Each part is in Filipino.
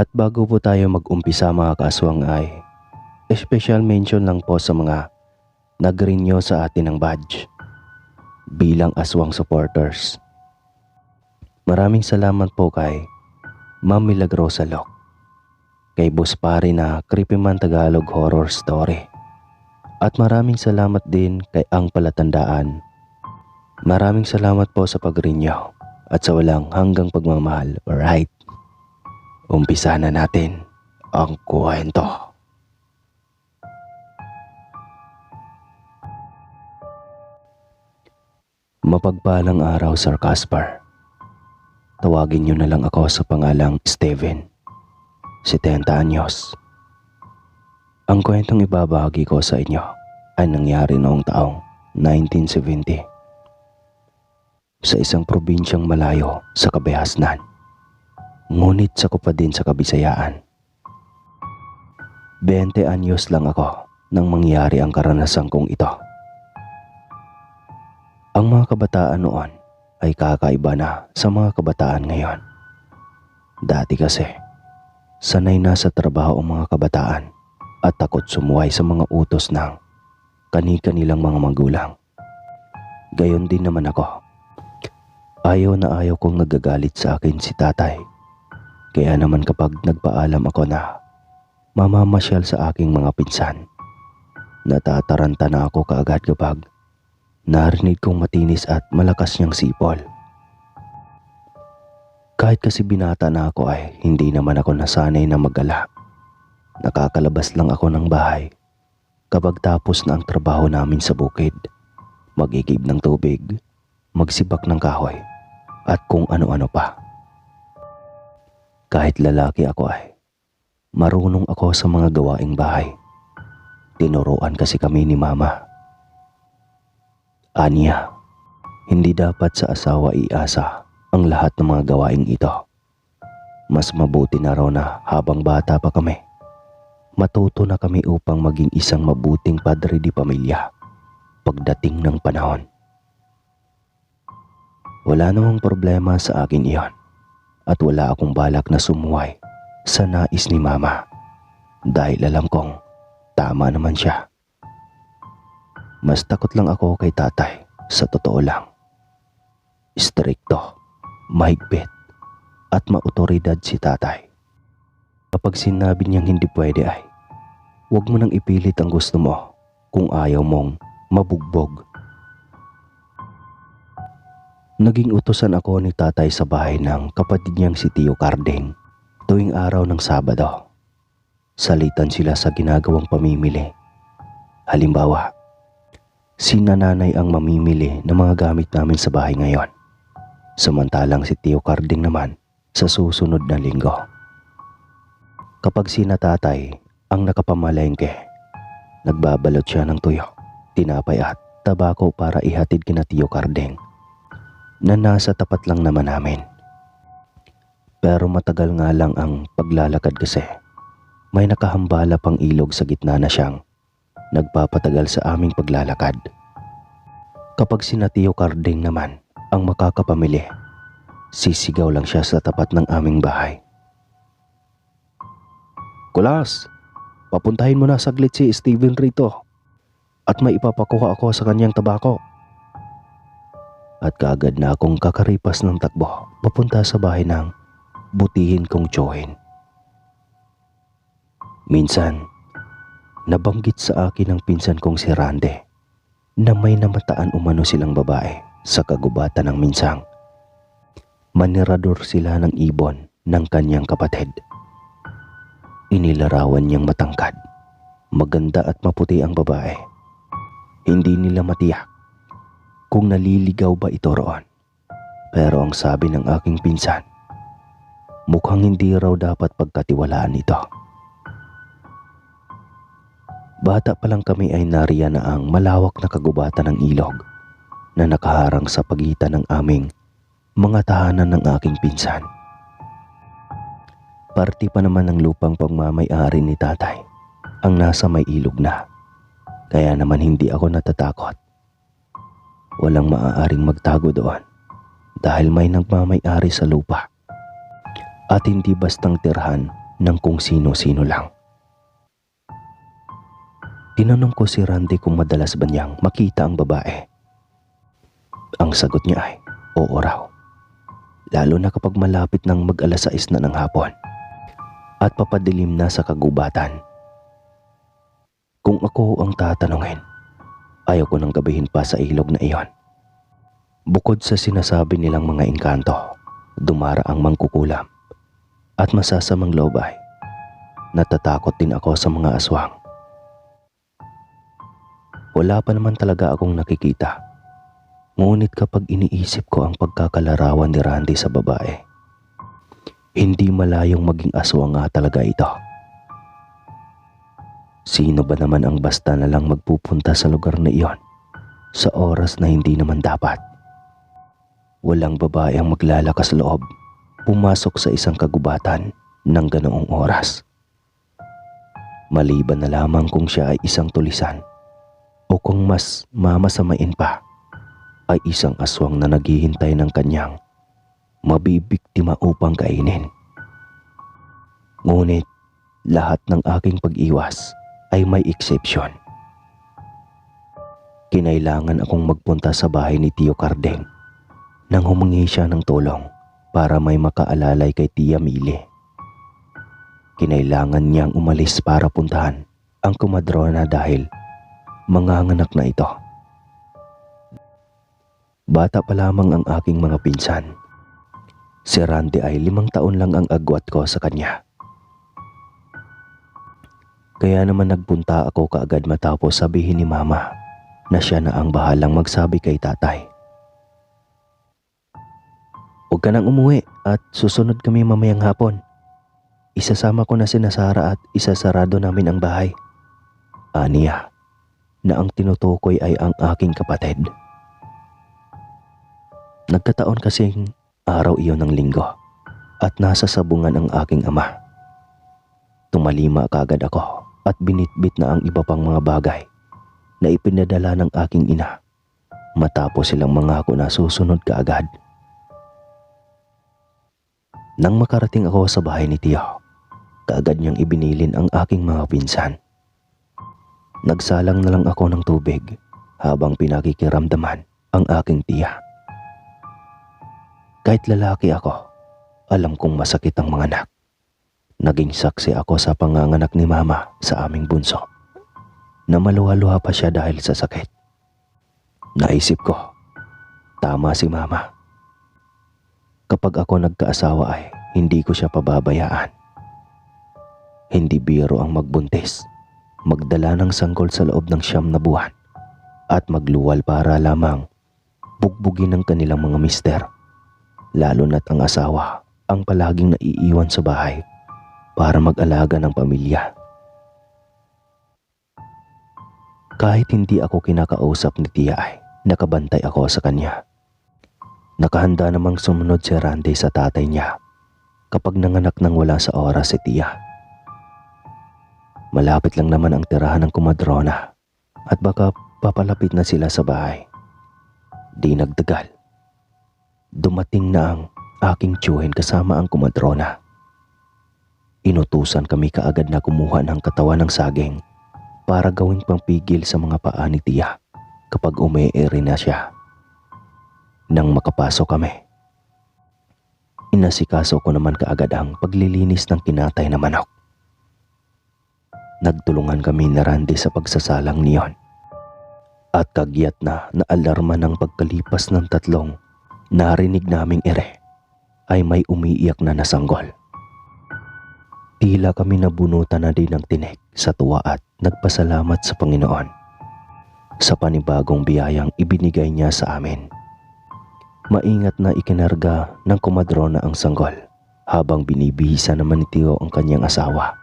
At bago po tayo mag-umpisa mga kaaswang ay special mention lang po sa mga nag-renew sa atin ng badge bilang aswang supporters. Maraming salamat po kay Ma'am Milagrosa Loc, kay Boss Pare na Creepy Man Tagalog Horror Story, at maraming salamat din kay Ang Palatandaan. Maraming salamat po sa pag-renew at sa walang hanggang pagmamahal. Alright, umpisa na natin ang kwento. Mapagpalang araw, Sir Caspar. Tawagin niyo na lang ako sa pangalang Steven, 70 anyos. Ang kwentong ibabahagi ko sa inyo ay nangyari noong taong 1970 sa isang probinsyang malayo sa Kabihasnan, ngunit sakop pa din sa Kabisayaan. 20 anyos lang ako nang mangyari ang karanasan kong ito. Ang mga kabataan noon ay kakaiba na sa mga kabataan ngayon. Dati kasi, sanay na sa trabaho ang mga kabataan at takot sumuway sa mga utos ng kani-kanilang mga magulang. Gayon din naman ako. Ayaw na ayaw kong nagagalit sa akin si tatay. Kaya naman kapag nagpaalam ako na mamamasyal sa aking mga pinsan, natataranta na ako kaagad kapag narinig kong matinis at malakas niyang sipol. Kahit kasi binata na ako ay hindi naman ako nasanay na mag-ala. Nakakalabas lang ako ng bahay kapag tapos na ang trabaho namin sa bukid. Mag-igib ng tubig, magsibak ng kahoy, at kung ano-ano pa. Kahit lalaki ako ay marunong ako sa mga gawaing bahay. Tinuruan kasi kami ni mama. Aniya, hindi dapat sa asawa iasa ang lahat ng mga gawaing ito. Mas mabuti na raw na habang bata pa kami, matuto na kami upang maging isang mabuting padre di pamilya pagdating ng panahon. Wala namang problema sa akin iyon at wala akong balak na sumuway sa nais ni mama dahil alam kong tama naman siya. Mas takot lang ako kay tatay, sa totoo lang. Istrikto, mahigpit, at maotoridad si tatay. Kapag sinabi niyang hindi pwede ay, huwag mo nang ipilit ang gusto mo kung ayaw mong mabugbog. Naging utusan ako ni tatay sa bahay ng kapatid niyang si Tio Carding tuwing araw ng Sabado. Salitan sila sa ginagawang pamimili. Halimbawa, si nanay ang mamimili ng mga gamit namin sa bahay ngayon, samantalang si Tio Carding naman sa susunod na linggo. Kapag si tatay ang nakapamalengke, nagbabalot siya ng tuyo, tinapay at tabako para ihatid kina Tio Carding na nasa tapat lang naman namin. Pero matagal nga lang ang paglalakad kasi may nakahambala pang ilog sa gitna na siyang nagpapatagal sa aming paglalakad. Kapag si Tio Carding naman ang makakapamili, sisigaw lang siya sa tapat ng aming bahay. Kulas, papuntahin mo na saglit si Steven rito at may ipapakuha ako sa kanyang tabako. At kaagad na akong kakaripas ng takbo papunta sa bahay ng butihin kong tiyuhin. Minsan, nabanggit sa akin ng pinsan kong si Rande na may namataan umano silang babae sa kagubatan ng minsang. Manirador sila ng ibon ng kanyang kapatid. Inilarawan niyang matangkad, maganda at maputi ang babae. Hindi nila matiyak kung naliligaw ba ito roon. Pero ang sabi ng aking pinsan, mukhang hindi raw dapat pagkatiwalaan ito. Bata pa lang kami ay nariyan na ang malawak na kagubatan ng ilog na nakaharang sa pagitan ng aming mga tahanan ng aking pinsan. Parti pa naman ng lupang pagmamay-ari ni tatay ang nasa may ilog na. Kaya naman hindi ako natatakot. Walang maaaring magtago doon dahil may nagmamay-ari sa lupa at hindi bastang tirhan ng kung sino-sino lang. Tinanong ko si Randy kung madalas ba niyang makita ang babae. Ang sagot niya ay oo raw, lalo na kapag malapit ng mag-alas 6 na ng hapon at papadilim na sa kagubatan. Kung ako ang tatanungin, ayaw ko nang gabihin pa sa ilog na iyon. Bukod sa sinasabi nilang mga engkanto, dumara ang mangkukulam at masasamang loob ay natatakot din ako sa mga aswang. Wala pa naman talaga akong nakikita. Ngunit kapag iniisip ko ang pagkakalarawan ni Randy sa babae, hindi malayong maging aswang nga talaga ito. Sino ba naman ang basta na lang magpupunta sa lugar na iyon sa oras na hindi naman dapat? Walang babae ang maglalakas loob pumasok sa isang kagubatan ng ganoong oras. Maliban na lamang kung siya ay isang tulisan o kung mas mamasamain pa ay isang aswang na naghihintay ng kanyang mabibiktima upang kainin. Ngunit lahat ng aking pag-iwas ay may eksepsyon. Kinailangan akong magpunta sa bahay ni Tio Cardeng nang humingi siya ng tulong para may makaalalay kay Tia Mili. Kinailangan niyang umalis para puntahan ang komadrona dahil manganganak na ito. Bata pa lamang ang aking mga pinsan. Si Randy ay 5 taon lang ang agwat ko sa kanya. Kaya naman nagpunta ako kaagad matapos sabihin ni Mama na siya na ang bahalang magsabi kay tatay. Huwag ka nang umuwi at susunod kami mamayang hapon. Isasama ko na si Sara at isasarado namin ang bahay. Aniya na ang tinutukoy ay ang aking kapatid. Nagkataon kasing araw iyon ng linggo at nasa sabungan ang aking ama. Tumalima kaagad ako at binitbit na ang iba pang mga bagay na ipinadala ng aking ina matapos silang mangako na susunod kaagad. Nang makarating ako sa bahay ni Tio, kaagad niyang ibinilin ang aking mga pinsan. Nagsalang na lang ako ng tubig habang pinakikiramdaman ang aking tiya. Kahit lalaki ako, alam kong masakit ang mga anak. Naging saksi ako sa panganganak ni Mama sa aming bunso na maluha-luha pa siya dahil sa sakit. Naisip ko, tama si Mama. Kapag ako nagkaasawa ay hindi ko siya pababayaan. Hindi biro ang magbuntis, magdala ng sanggol sa loob ng 9 na buwan at magluwal para lamang bugbugin ng kanilang mga mister. Lalo na't ang asawa ang palaging naiiwan sa bahay para mag-alaga ng pamilya. Kahit hindi ako kinakausap ni Tia ay nakabantay ako sa kanya. Nakahanda namang sumunod si Randy sa tatay niya kapag nanganak nang wala sa oras si Tia. Malapit lang naman ang tirahan ng komadrona at baka papalapit na sila sa bahay. Di nagtagal, dumating na ang aking tiyuhin kasama ang komadrona. Inutusan kami kaagad na kumuha ng katawan ng saging para gawing pampigil sa mga paa ni Tia kapag umeere na siya. Nang makapasok kami, inasikaso ko naman kaagad ang paglilinis ng kinatay na manok. Nagtulungan kami ni Randy sa pagsasalang niyon. At kagyat na naalarma ng pagkalipas ng 3 narinig naming ere ay may umiiyak na nasanggol. Tila kami nabunutan na din ng tinik sa tuwa at nagpasalamat sa Panginoon sa panibagong biyayang ibinigay niya sa amin. Maingat na ikinarga ng komadrona ang sanggol habang binibihisa naman ni Tio ang kanyang asawa.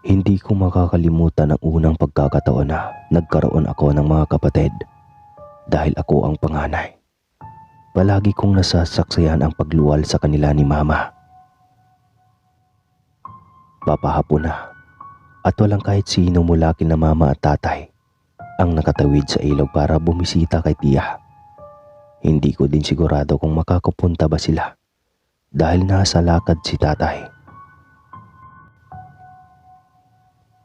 Hindi ko makakalimutan ang unang pagkakataon na nagkaroon ako ng mga kapatid dahil ako ang panganay. Palagi kong nasasaksihan ang pagluwal sa kanila ni Mama. Papahapon na at walang kahit sino mula kina Mama at Tatay ang nakatawid sa ilog para bumisita kay Tia. Hindi ko din sigurado kung makakapunta ba sila dahil nasa lakad si Tatay.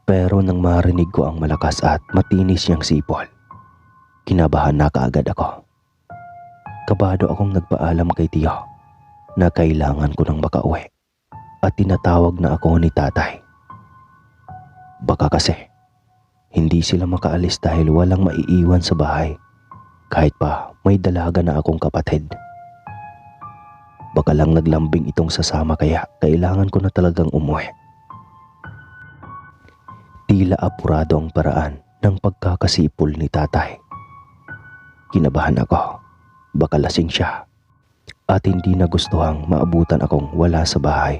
Pero nang marinig ko ang malakas at matinis niyang sipol, kinabahan na kaagad ako. Kabado akong nagpaalam kay tiyo na kailangan ko nang makauwi at tinatawag na ako ni tatay. Baka kasi hindi sila makaalis dahil walang maiiwan sa bahay kahit pa may dalaga na akong kapatid. Baka lang naglambing itong sasama kaya kailangan ko na talagang umuwi. Tila apurado ang paraan ng pagkakasipol ni tatay. Kinabahan ako, baka lasing siya at hindi nagustuhang maabutan akong wala sa bahay.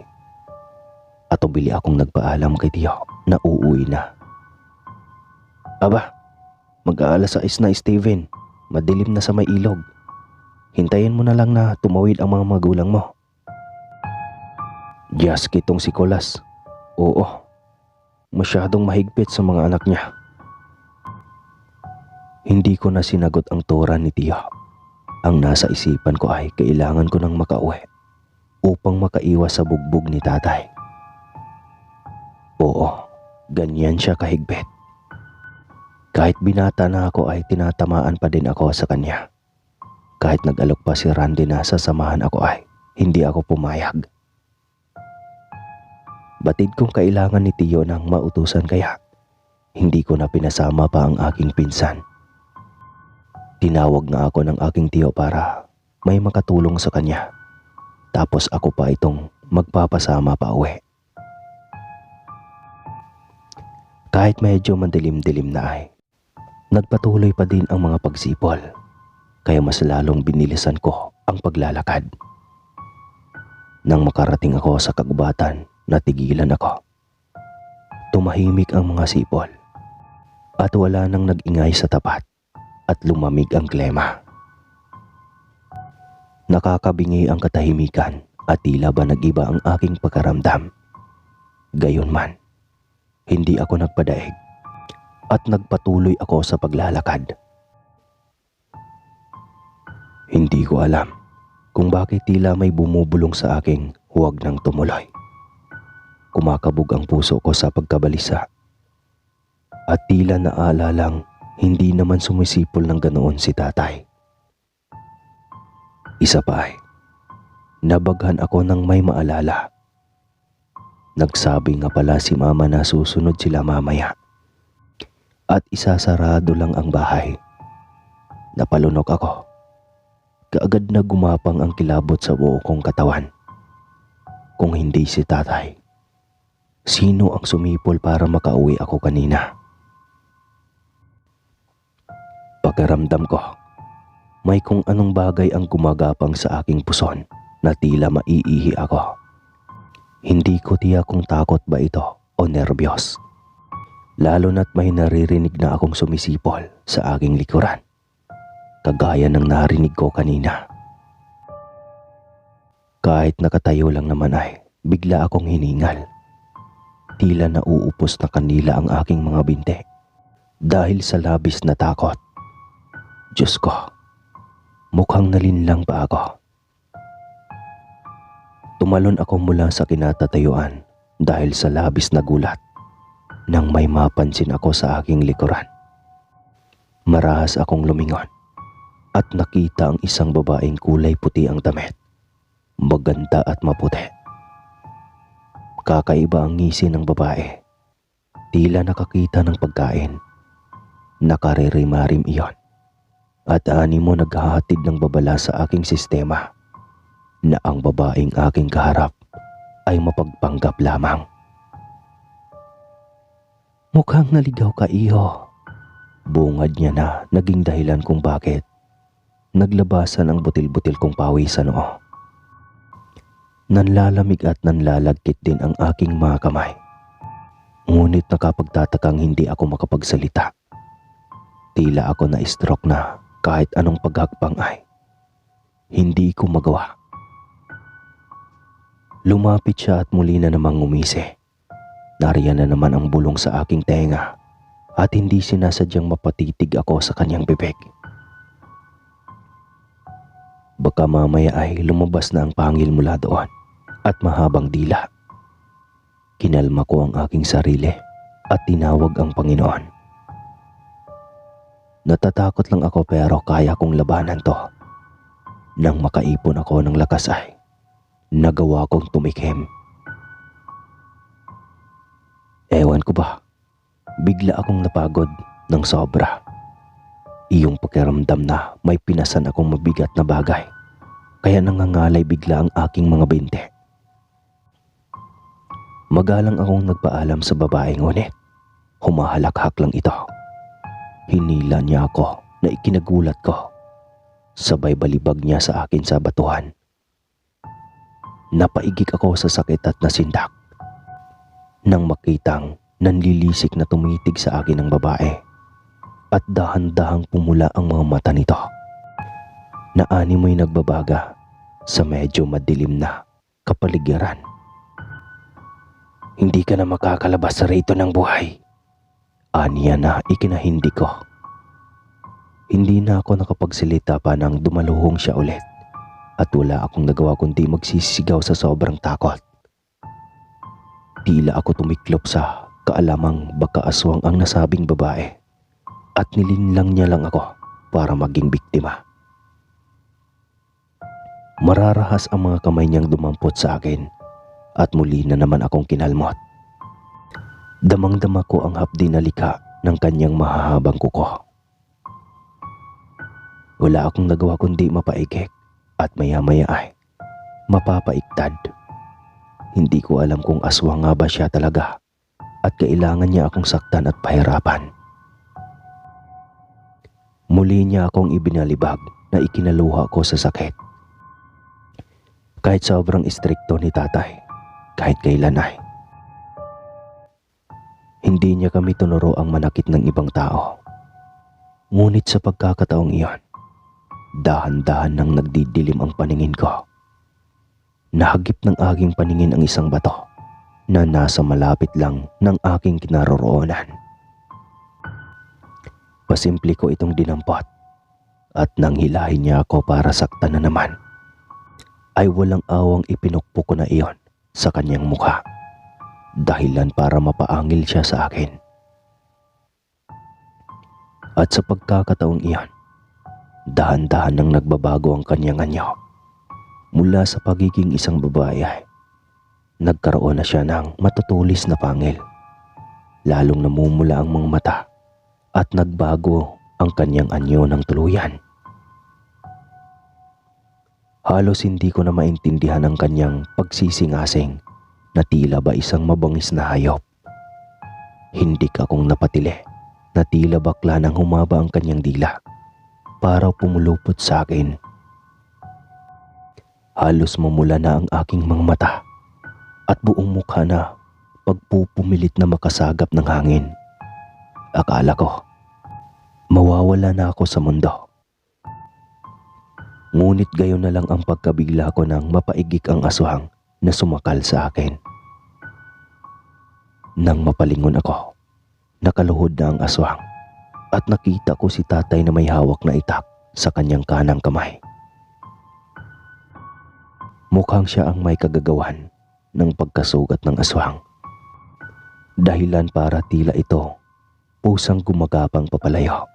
At ubili akong nagpaalam kay tiyo na uuwi na. Aba, mag-aalas 6 na Steven, madilim na sa may ilog. Hintayin mo na lang na tumawid ang mga magulang mo. Diyas kitong si Colas. Oo, masyadong mahigpit sa mga anak niya. Hindi ko na sinagot ang tura ni tiyo. Ang nasa isipan ko ay kailangan ko nang makauwi upang makaiwas sa bugbog ni tatay. Oo, ganyan siya kahigpit. Kahit binata na ako ay tinatamaan pa din ako sa kanya. Kahit nag-alok pa si Randy na sasamahan ako ay hindi ako pumayag. Batid kong kailangan ni tiyo ng mautusan kaya hindi ko na pinasama pa ang aking pinsan. Tinawag na ako ng aking tiyo para may makatulong sa kanya. Tapos ako pa itong magpapasama pa uwi. Kahit medyo mandilim-dilim na ay nagpatuloy pa din ang mga pagsipol. Kaya mas lalong binilisan ko ang paglalakad. Nang makarating ako sa kagubatan, natigilan ako. Tumahimik ang mga sipol at wala nang nag-ingay sa tapat at lumamig ang klema. Nakakabingi ang katahimikan at tila ba nag-iba ang aking pagkaramdam. Gayunman, hindi ako nagpadaig at nagpatuloy ako sa paglalakad. Hindi ko alam kung bakit tila may bumubulong sa aking huwag nang tumuloy. Kumakabog ang puso ko sa pagkabalisa at tila naalalang hindi naman sumisipol ng ganoon si tatay. Isa pa ay nabaghan ako ng may maalala. Nagsabi nga pala si mama na susunod sila mamaya at isasarado lang ang bahay. Napalunok ako. Kaagad na gumapang ang kilabot sa buo kong katawan. Kung hindi si tatay, sino ang sumipol para makauwi ako kanina? Pakiramdam ko, may kung anong bagay ang gumagapang sa aking puson na tila maiihi ako. Hindi ko tiyak kung takot ba ito o nerbiyos. Lalo na't may naririnig na akong sumisipol sa aking likuran. Kagaya ng narinig ko kanina. Kahit nakatayo lang naman ay bigla akong hiningal. Tila nauupos na kanila ang aking mga binti dahil sa labis na takot. Diyos ko, mukhang nalinlang pa ako. Tumalon ako mula sa kinatatayuan dahil sa labis na gulat nang may mapansin ako sa aking likuran. Marahas akong lumingon at nakita ang isang babaeng kulay puti ang damit. Maganda at maputi. Kakaiba ang ngisi ng babae. Tila nakakita ng pagkain. Nakaririmarim iyon. At animo naghahatid ng babala sa aking sistema na ang babaeng aking kaharap ay mapagpanggap lamang. Mukhang naligaw ka, iho. Bungad niya na naging dahilan kung bakit naglabasan ang butil-butil kong pawisan noo. Nanlalamig at nanlalagkit din ang aking mga kamay. Ngunit nakapagtatakang hindi ako makapagsalita. Tila ako na-stroke na kahit anong paghakbang ay hindi ko magawa. Lumapit siya at muli na namang ngumisi. Nariyan na naman ang bulong sa aking tenga at hindi sinasadyang mapatitig ako sa kanyang bibig. Baka mamaya ay lumabas na ang pangil mula doon at mahabang dila. Kinalma ko ang aking sarili at tinawag ang Panginoon. Natatakot lang ako pero kaya kong labanan to. Nang makaipon ako ng lakas ay nagawa kong tumikim. Ewan ko ba, bigla akong napagod ng sobra. Iyong pakiramdam na may pinasan akong mabigat na bagay, kaya nangangalay bigla ang aking mga binte. Magalang akong nagpaalam sa babae ngunit humahalakhak lang ito. Hinila niya ako na ikinagulat ko. Sabay balibag niya sa akin sa batuhan. Napaigik ako sa sakit at nasindak. Nang makitang nanlilisik na tumitig sa akin ang babae at dahan-dahang pumula ang mga mata nito. Naani mo'y nagbabaga sa medyo madilim na kapaligiran. Hindi ka na makakalabas sa rito ng buhay. Aniya na ikinahindi ko. Hindi na ako nakapagsalita pa nang dumaluhong siya ulit at wala akong nagawa kundi magsisigaw sa sobrang takot. Tila ako tumiklop sa kaalamang baka aswang ang nasabing babae at nilinlang niya lang ako para maging biktima. Mararahas ang mga kamay niyang dumampot sa akin at muli na naman akong kinalmot. Damang-dama ko ang hapdi na likha ng kanyang mahahabang kuko. Wala akong nagawa kundi mapaigik at maya-maya ay mapapaiktad. Hindi ko alam kung aswang nga ba siya talaga at kailangan niya akong saktan at pahirapan. Muli niya akong ibinalibag na ikinaluha ko sa sakit. Kahit sobrang istrikto ni tatay, kahit kailan ay hindi niya kami tunuro ang manakit ng ibang tao. Ngunit sa pagkakataong iyon, dahan-dahan nang nagdidilim ang paningin ko. Nahagip ng aking paningin ang isang bato na nasa malapit lang ng aking kinaroroonan. Pasimple ko itong dinampot at nang hilahin niya ako para saktan na naman, ay walang awang ipinukpok ko na iyon sa kanyang mukha. Dahilan para mapaangil siya sa akin. At sa pagkakataong iyon, dahan-dahan nang nagbabago ang kanyang anyo. Mula sa pagiging isang babae ay nagkaroon na siya ng matutulis na pangil. Lalong namumula ang mga mata at nagbago ang kanyang anyo ng tuluyan. Halos hindi ko na maintindihan ang kanyang pagsisingasing na tila ba isang mabangis na hayop. Hindik akong napatili na tila bakla nang humaba ang kanyang dila para pumulupot sa akin. Halos mamula na ang aking mga mata at buong mukha na pagpupumilit na makasagap ng hangin. Akala ko mawawala na ako sa mundo. Ngunit gayon na lang ang pagkabigla ko nang mapaigik ang aswang na sumakal sa akin. Nang mapalingon ako, nakaluhod na ang aswang at nakita ko si tatay na may hawak na itak sa kanyang kanang kamay. Mukhang siya ang may kagagawan ng pagkasugat ng aswang. Dahilan para tila ito pusang gumagapang papalayo.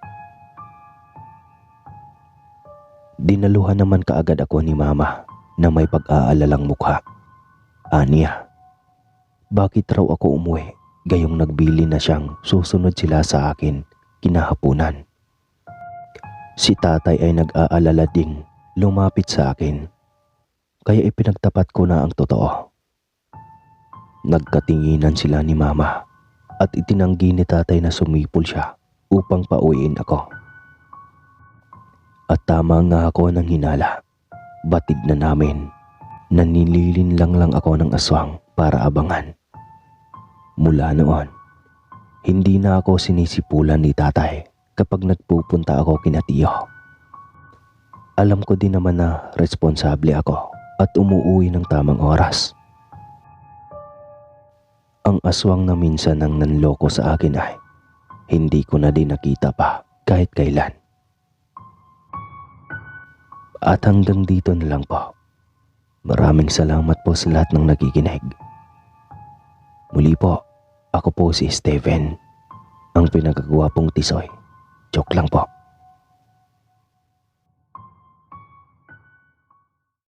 Dinaluhan naman kaagad ako ni mama na may pag-aalalang mukha. Aniya, bakit raw ako umuwi gayong nagbili na siyang susunod sila sa akin kinahapunan? Si tatay ay nag-aalala ding lumapit sa akin, kaya ipinagtapat ko na ang totoo. Nagkatinginan sila ni mama at itinanggi ni tatay na sumipol siya upang pauwiin ako. At tama nga ako ng hinala, batid na namin na nililin lang ako ng aswang para abangan. Mula noon, hindi na ako sinisipulan ni tatay kapag nagpupunta ako kina Tiyo. Alam ko din naman na responsable ako at umuuwi ng tamang oras. Ang aswang na minsan nang nanloko sa akin ay hindi ko na din nakita pa kahit kailan. At hanggang dito na lang po. Maraming salamat po sa lahat ng nakikinig. Muli po, Ako po si Steven, ang pinagagawapong tisoy. Joke lang po.